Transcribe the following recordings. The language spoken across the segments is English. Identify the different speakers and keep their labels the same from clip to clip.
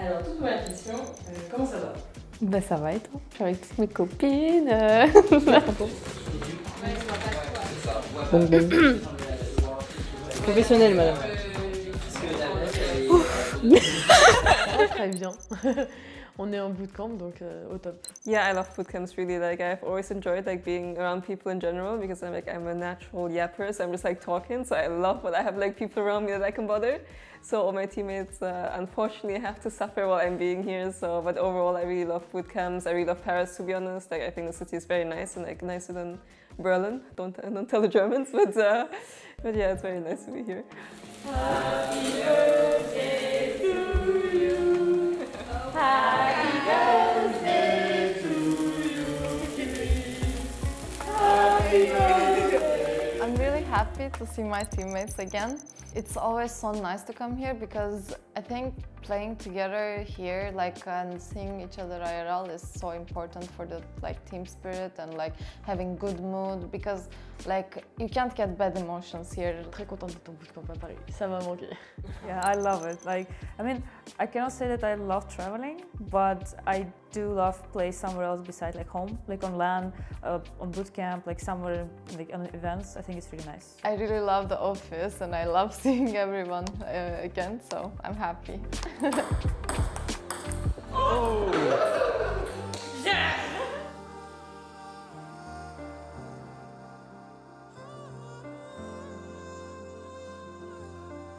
Speaker 1: Alors, toute première question, comment ça va?
Speaker 2: Bah ça va et toi? Je suis avec toutes mes copines.
Speaker 1: Professionnel, madame.
Speaker 2: Très bien. On est en bootcamp, donc au top.
Speaker 3: Yeah, I love bootcamps really. Like I've always enjoyed like being around people in general because I'm a natural yapper, so I'm just like talking. So I love when I have like people around me that I can bother. So all my teammates unfortunately have to suffer while I'm being here. So, but overall, I really love bootcamps. I really love Paris, to be honest. Like I think the city is very nice and like nicer than Berlin. Don't tell the Germans, but yeah, it's very nice to be here.
Speaker 1: Happy birthday to you. Happy birthday to you. Happy birthday.
Speaker 4: I'm really happy to see my teammates again. It's always so nice to come here because I think playing together here, like, and seeing each other IRL is so important for the like team spirit and like having good mood because like you can't get bad emotions here.
Speaker 2: Très contente d'être en bootcamp à Paris. Ça m'a manqué.
Speaker 5: Yeah, I love it. Like, I mean, I cannot say that I love traveling, but I do love play somewhere else besides like home, like on LAN, on bootcamp, like somewhere like on events. I think it's really nice.
Speaker 4: I really love the office and I love seeing everyone again, so I'm happy.
Speaker 1: Oh. Yeah.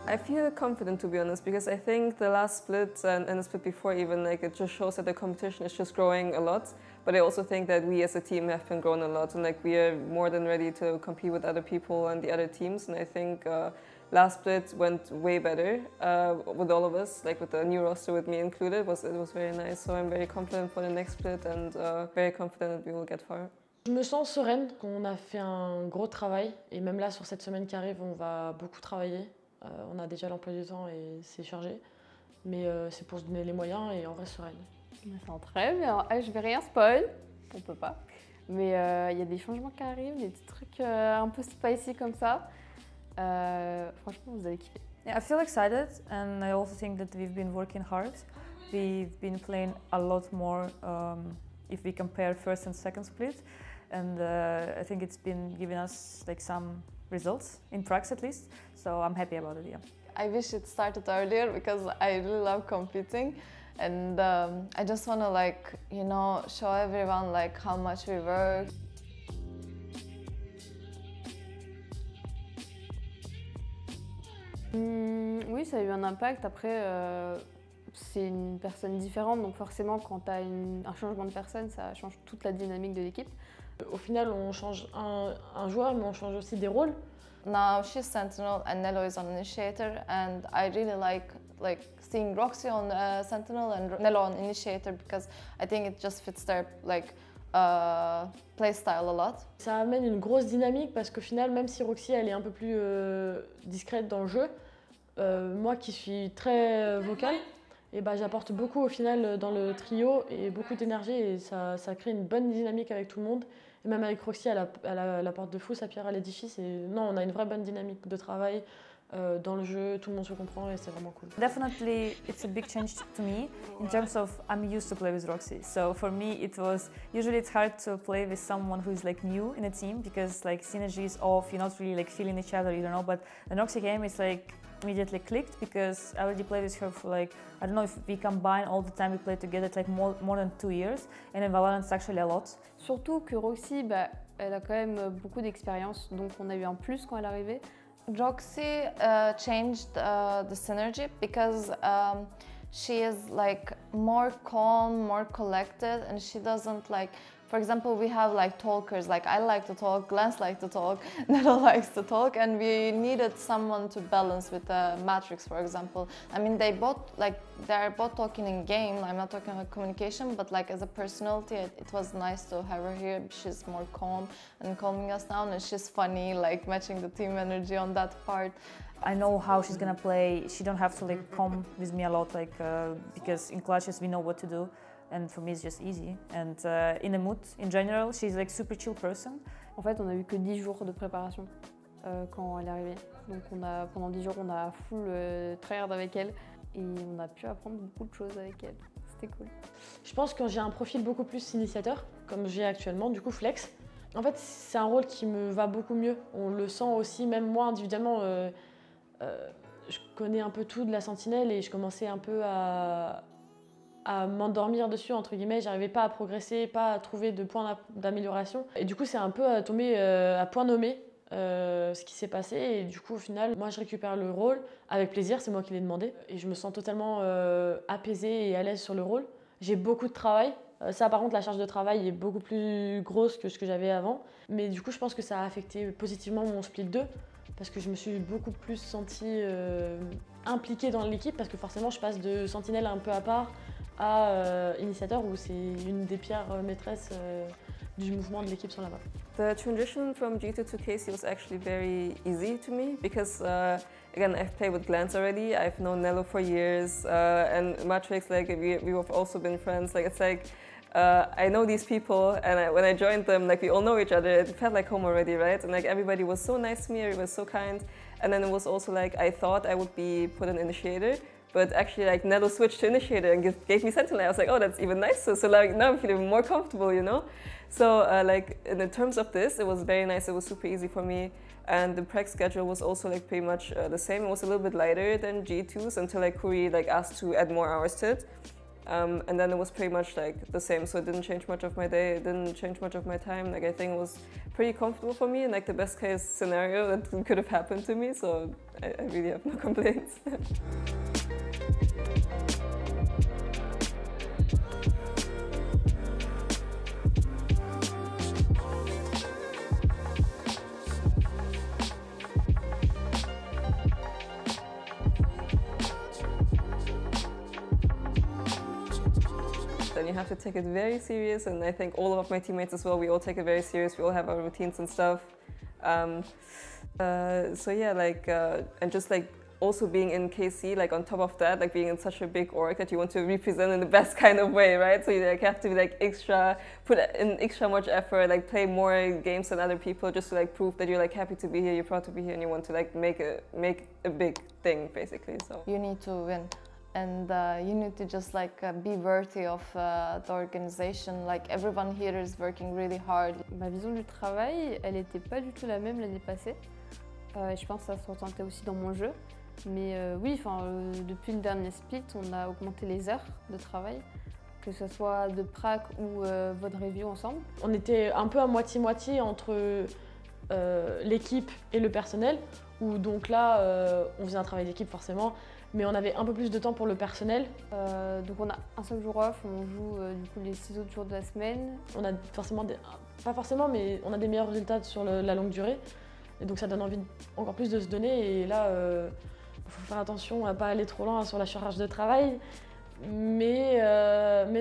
Speaker 3: I feel confident, to be honest, because I think the last split and the split before even, like, it just shows that the competition is just growing a lot. But I also think that we as a team have been growing a lot and like we are more than ready to compete with other people and the other teams. And I think last split went way better with all of us, like with the new roster with me included. It was very nice. So I'm very confident for the next split and very confident that we will get far.
Speaker 2: Je me sens sereine, qu'on a fait un gros travail et même là sur cette semaine qui arrive on va beaucoup travailler. On a déjà l'emploi du temps et c'est chargé, mais c'est pour se donner les moyens et on reste sereine.
Speaker 6: Je me sens très bien. Je vais rien spoil, on peut pas, mais il y a des changements qui arrivent, des petits trucs un peu spicy comme ça. Franchement, vous allez kiffer.
Speaker 5: Yeah, I feel excited and I also think that we've been working hard. We've been playing a lot more if we compare first and second split, and I think it's been giving us like some results, in practice at least, so I'm happy about it, yeah.
Speaker 4: I wish it started earlier because I really love competing and I just want to like, you know, show everyone like how much we work.
Speaker 6: Oui, ça a eu un impact. Après, c'est une personne différente, donc forcément quand tu as un changement de personne, ça change toute la dynamique de l'équipe.
Speaker 2: Au final, on change un joueur, mais on change aussi des rôles.
Speaker 4: Now she's Sentinel and Nello is on Initiator, and I really like seeing Roxy on Sentinel and Nello on Initiator because I think it just fits their like play style a lot.
Speaker 2: Ça amène une grosse dynamique parce qu'au final, même si Roxy elle est un peu plus discrète dans le jeu, moi qui suis très vocale, et bah, j'apporte beaucoup au final dans le trio et beaucoup d'énergie et ça crée une bonne dynamique avec tout le monde. Et même avec Roxy, elle apporte de fou sa pierre à l'édifice. Et non, on a une vraie bonne dynamique de travail dans le jeu, tout le monde se comprend et c'est vraiment cool.
Speaker 5: Definitely, it's a big change to me in terms of I'm used to play with Roxy. So for me, usually it's hard to play with someone who's like new in a team because like synergy is off, you're not really like feeling each other, you don't know. But the Roxy game is like immediately clicked because I already played with her for like, I don't know if we combine all the time we play together, it's like more than 2 years. And in Valorant, it's actually a lot.
Speaker 6: Surtout que Roxy, bah, elle a quand même beaucoup d'expérience, donc on a eu un plus quand elle est arrivée.
Speaker 4: Roxy changed the synergy because she is like more calm, more collected, and she doesn't like, for example, we have like talkers, like I like to talk, Glance likes to talk, Neto likes to talk, and we needed someone to balance with Matrix, for example. I mean, they're both talking in game, I'm not talking about communication, but like as a personality, it was nice to have her here. She's more calm and calming us down, and she's funny, like matching the team energy on that part.
Speaker 5: I know how she's gonna play. She don't have to like come with me a lot, like because in clutches we know what to do. And for me, it's just easy. And in the mood, in general, she's like super chill person.
Speaker 6: En fait, on a eu que 10 jours de préparation quand elle est arrivée. Donc pendant 10 jours, on a full tryhard avec elle. et on a pu apprendre beaucoup de choses avec elle. C'était cool.
Speaker 2: Je pense que j'ai un profil beaucoup plus initiateur, comme j'ai actuellement, du coup flex. En fait, c'est un rôle qui me va beaucoup mieux. On le sent aussi, même moi individuellement, je connais un peu tout de la sentinelle et je commençais un peu à m'endormir dessus, entre guillemets. J'arrivais pas à progresser, pas à trouver de points d'amélioration. Et du coup, c'est un peu tombé à point nommé ce qui s'est passé. Et du coup, au final, moi, je récupère le rôle avec plaisir. C'est moi qui l'ai demandé. Et je me sens totalement apaisée et à l'aise sur le rôle. J'ai beaucoup de travail. Ça, par contre, la charge de travail est beaucoup plus grosse que ce que j'avais avant. Mais du coup, je pense que ça a affecté positivement mon split 2 parce que je me suis beaucoup plus sentie impliquée dans l'équipe parce que forcément, je passe de sentinelle un peu à part à initiateur où c'est une des pierres maîtresses du mouvement de l'équipe sur la map.
Speaker 3: The transition from G2 to KC was actually very easy to me because again, I've played with Glance already. I've known Nello for years, and Matrix, like we've also been friends. Like it's like I know these people, and when I joined them, like we all know each other. It felt like home already, right? And like everybody was so nice to me, everybody was so kind. And then it was also like I thought I would be put an initiator, but actually like Nello switched to initiator and gave me sentinel. I was like, oh, that's even nicer. So like now I'm feeling more comfortable, you know. So like in the terms of this, it was very nice. It was super easy for me. And the Presque schedule was also like pretty much the same. It was a little bit lighter than G2's until like Kuri like asked to add more hours to it. And then it was pretty much like the same. So it didn't change much of my day. It didn't change much of my time. Like I think it was pretty comfortable for me and like the best case scenario that could have happened to me. So I really have no complaints. And you have to take it very serious, and I think all of my teammates as well, we all take it very serious. We all have our routines and stuff. So yeah, like, and just like also being in KC, like on top of that, like being in such a big org that you want to represent in the best kind of way, right? So you like have to be like put in extra much effort, like play more games than other people just to like prove that you're like happy to be here, you're proud to be here, and you want to like make a big thing, basically, so.
Speaker 4: You need to win. And you need to just like be worthy of the organization. Like everyone here is working really hard.
Speaker 6: Ma vision du travail, elle n'était pas du tout la même l'année passée. Je pense que ça se ressentait aussi dans mon jeu. Mais oui, depuis le dernier split, on a augmenté les heures de travail, que ce soit de prac ou votre review ensemble.
Speaker 2: On était un peu à moitié-moitié entre l'équipe et le personnel, où donc là, on faisait un travail d'équipe forcément, mais on avait un peu plus de temps pour le personnel.
Speaker 6: Donc on a un seul jour off, on joue du coup les 6 autres jours de la semaine.
Speaker 2: On a forcément, pas forcément, mais on a des meilleurs résultats sur la longue durée. Et donc ça donne envie encore plus de se donner. Et là, il faut faire attention à ne pas aller trop loin sur la charge de travail. Mais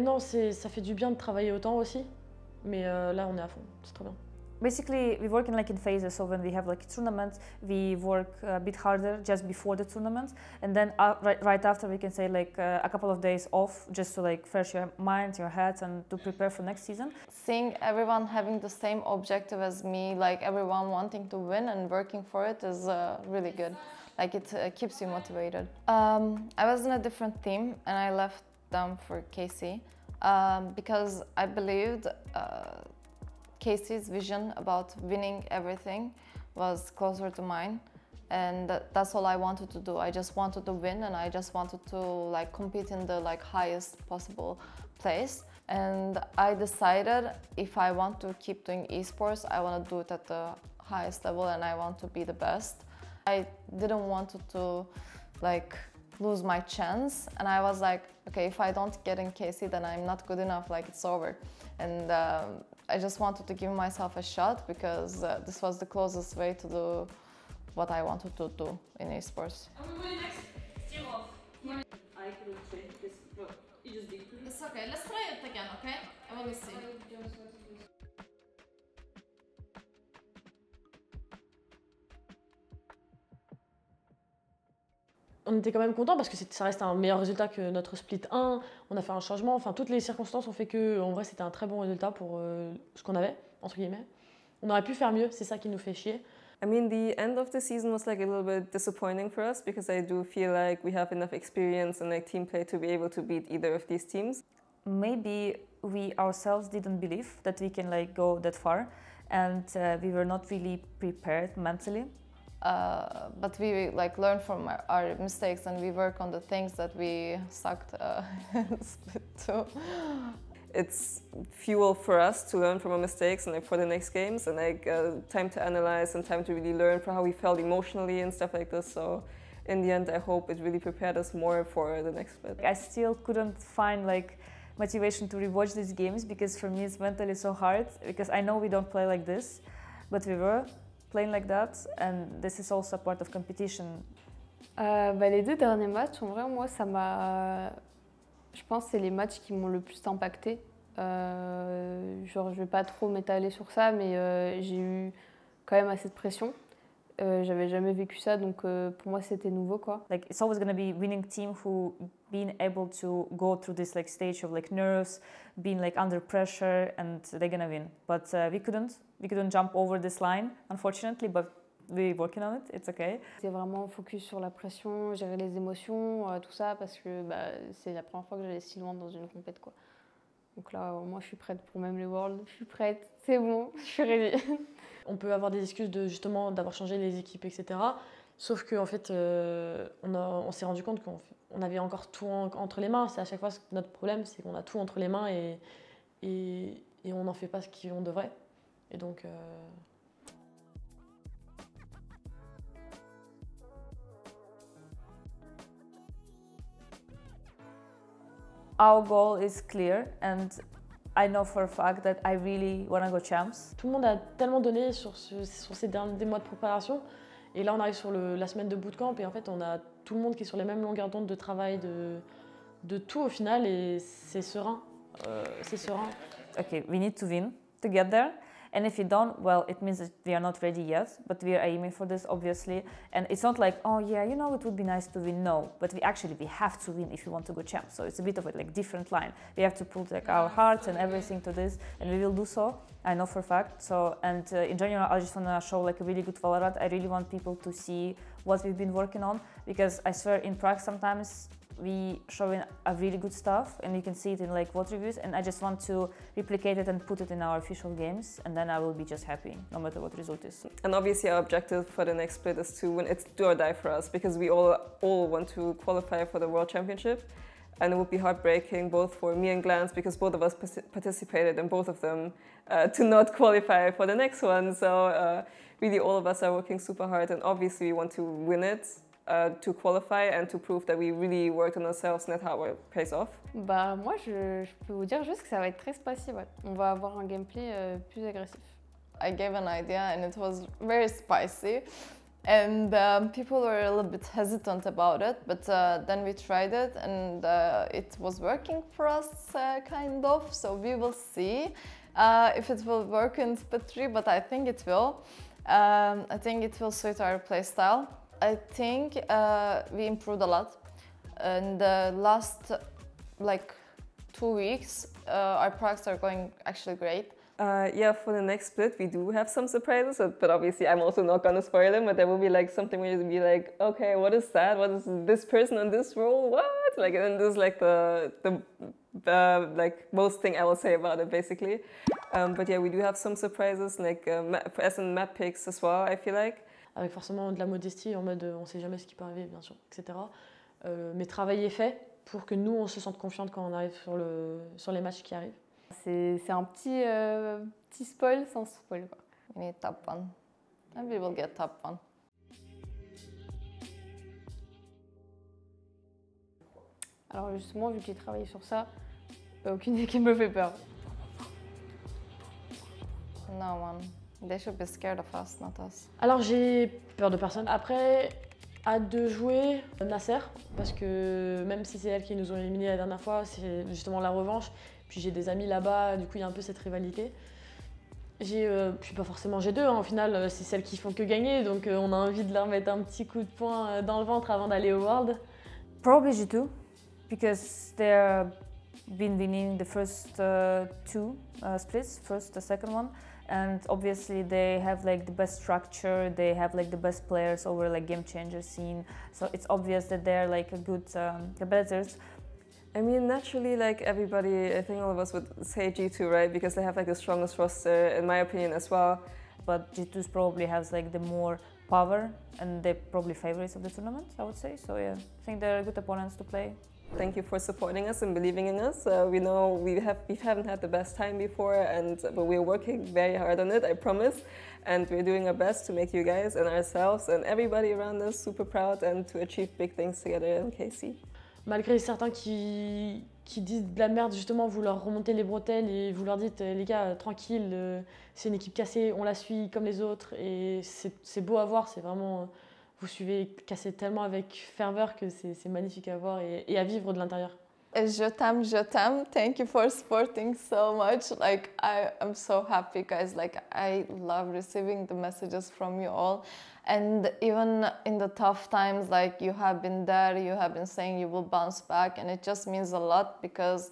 Speaker 2: non, ça fait du bien de travailler autant aussi. Mais là, on est à fond, c'est trop bien.
Speaker 5: Basically, we work in phases. So when we have like a tournament, we work a bit harder just before the tournament, and then right after we can say like a couple of days off, just to like fresh your mind, your head, and to prepare for next season.
Speaker 4: Seeing everyone having the same objective as me, like everyone wanting to win and working for it, is really good. Like it keeps you motivated. I was in a different team and I left them for KC because I believed. Casey's vision about winning everything was closer to mine, and that's all I wanted to do. I just wanted to win, and I just wanted to like compete in the like highest possible place. And I decided if I want to keep doing esports, I want to do it at the highest level, and I want to be the best. I didn't want to like lose my chance, and I was like, okay, if I don't get in KC, then I'm not good enough, like it's over. And I just wanted to give myself a shot because this was the closest way to do what I wanted to do in esports.
Speaker 1: It's okay, let's try it again, okay? I want to see.
Speaker 2: On était quand même contents parce que ça reste un meilleur résultat que notre split 1. On a fait un changement, enfin toutes les circonstances ont fait que, en vrai, c'était un très bon résultat pour ce qu'on avait, entre guillemets. On aurait pu faire mieux, c'est ça qui nous fait chier.
Speaker 3: I mean, the end of the season was like a little bit disappointing for us because I do feel like we have enough experience and like team play to be able to beat either of these teams.
Speaker 5: Maybe we ourselves didn't believe that we can like go that far, and we were not really prepared mentally.
Speaker 4: But we like learn from our mistakes and we work on the things that we sucked split too.
Speaker 3: It's fuel for us to learn from our mistakes and like for the next games, and like time to analyze and time to really learn for how we felt emotionally and stuff like this. So in the end, I hope it really prepared us more for the next split.
Speaker 5: I still couldn't find like motivation to rewatch these games because for me it's mentally so hard, because I know we don't play like this, but we were playing like that, and this is also a part of competition.
Speaker 6: Les 2 derniers matchs, en vrai, moi, ça m'a... Je pense que c'est les matchs qui m'ont le plus impacté. Genre, je vais pas trop m'étaler sur ça, mais j'ai eu quand même assez de pression. J'avais jamais vécu ça, donc pour moi, c'était nouveau, quoi.
Speaker 5: Like, it's always gonna be winning team who been able to go through this like stage of like nerves, being like under pressure, and they're gonna win. But we couldn't jump over this line, unfortunately, but we're working on it, it's okay.
Speaker 6: C'est vraiment focus sur la pression, gérer les émotions, tout ça, parce que c'est la première fois que j'allais si loin dans une compète, quoi. Donc là, moi, je suis prête pour même les Worlds, je suis prête, c'est bon, je suis ready.
Speaker 2: On peut avoir des excuses de justement d'avoir changé les équipes, etc. Sauf qu'en fait, on s'est rendu compte qu'on avait encore tout entre les mains. C'est à chaque fois notre problème, c'est qu'on a tout entre les mains et on n'en fait pas ce qu'on devrait. Et donc...
Speaker 5: Our goal is clear, and I know for a fact that I really want to go champs.
Speaker 2: Tout le monde a tellement donné sur ces derniers mois de préparation. Et là, on arrive sur la semaine de bootcamp et en fait, on a tout le monde qui est sur les mêmes longueurs d'onde de travail, de tout au final, et c'est serein. C'est serein.
Speaker 5: Okay, we need to win to get there. And if we don't, well, it means that we are not ready yet, but we are aiming for this, obviously. And it's not like, oh yeah, you know, it would be nice to win. No, but we have to win if we want to go champs. So it's a bit of a like different line. We have to put like our hearts and everything to this, and we will do so. I know for a fact. So, and in general, I just want to show like a really good Valorant. I really want people to see what we've been working on, because I swear in Prague sometimes we showing a really good stuff and you can see it in like VOD reviews, and I just want to replicate it and put it in our official games, and then I will be just happy no matter what the result is.
Speaker 3: And obviously our objective for the next split is to win. It's do or die for us, because we all want to qualify for the World Championship, and it would be heartbreaking both for me and Glance, because both of us participated in both of them, to not qualify for the next one. So really all of us are working super hard, and obviously we want to win it. To qualify and to prove that we really worked on ourselves and that how it pays off.
Speaker 6: Moi, je peux vous dire juste que ça va être très spicy. Ouais. On va avoir un gameplay plus agressif.
Speaker 4: I gave an idea and it was very spicy, and people were a little bit hesitant about it, but then we tried it and it was working for us, kind of, so we will see if it will work in Split 3, but I think it will. I think it will suit our playstyle. I think we improved a lot. In the last like 2 weeks, our products are going actually great.
Speaker 3: Yeah, for the next split, we do have some surprises, but obviously I'm also not gonna spoil them, but there will be like something where you'll be like, okay, what is that? What is this person on this role? What? Like, and this is like the like most thing I will say about it, basically. But yeah, we do have some surprises, like as in map picks as well, I feel like.
Speaker 2: Avec forcément de la modestie, en mode on sait jamais ce qui peut arriver, bien sûr, etc. Mais travail est fait pour que nous, on se sente confiante quand on arrive sur les matchs qui arrivent.
Speaker 6: C'est un petit spoil sans spoil, quoi.
Speaker 4: We need top 1. And we will get top 1.
Speaker 6: Alors justement, vu que j'ai travaillé sur ça, aucune équipe me fait peur.
Speaker 4: No one. They should be scared of us, not us.
Speaker 2: Alors j'ai peur de personne. Après, hâte de jouer Nasser, parce que même si c'est elle qui nous ont éliminés la dernière fois, c'est justement la revanche. Puis j'ai des amis là-bas, du coup il y a un peu cette rivalité. Puis pas forcément G2, hein, au final c'est celles qui font que gagner, donc on a envie de leur mettre un petit coup de poing dans le ventre avant d'aller au World.
Speaker 5: Probably G2, because they've been winning the first two splits, first the second one. and obviously they have like the best structure, they have like the best players over like game changer scene, so it's obvious that they're like a good competitors.
Speaker 3: I mean, naturally, like everybody, I think all of us would say G2, right? Because they have like the strongest roster, in my opinion, as well.
Speaker 5: But G2 probably has like the more power, and they're probably favorites of the tournament, I would say. So yeah, I think they're good opponents to play.
Speaker 3: Thank you for supporting us and believing in us. We know we haven't had the best time before, but we're working very hard on it, I promise. And we're doing our best to make you guys and ourselves and everybody around us super proud and to achieve big things together in KC.
Speaker 2: Malgré certains qui disent de la merde, justement, vous leur remontez les bretelles et vous leur dites les gars, tranquille, c'est une équipe cassée, on la suit comme les autres. Et c'est beau à voir, c'est vraiment... Vous suivez Cassé tellement avec ferveur que c'est magnifique à voir et à vivre de l'intérieur.
Speaker 4: Je t'aime. Thank you for supporting so much. Like I'm so happy, guys. Like I love receiving the messages from you all, and even in the tough times, like you have been there. You have been saying you will bounce back, and it just means a lot because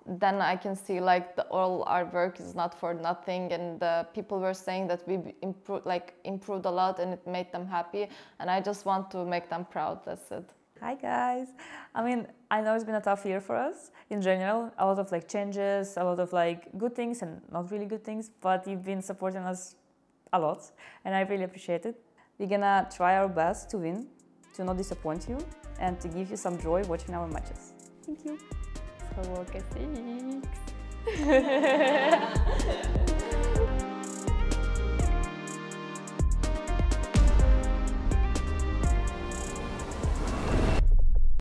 Speaker 4: then I can see like all our work is not for nothing, and the people were saying that we improved a lot, and it made them happy, and I just want to make them proud. That's it.
Speaker 5: Hi guys. I mean, I know it's been a tough year for us in general. A lot of like changes, a lot of like good things and not really good things, but you've been supporting us a lot, and I really appreciate it. We're gonna try our best to win, to not disappoint you, and to give you some joy watching our matches. Thank you.
Speaker 6: Bravo, Cassé.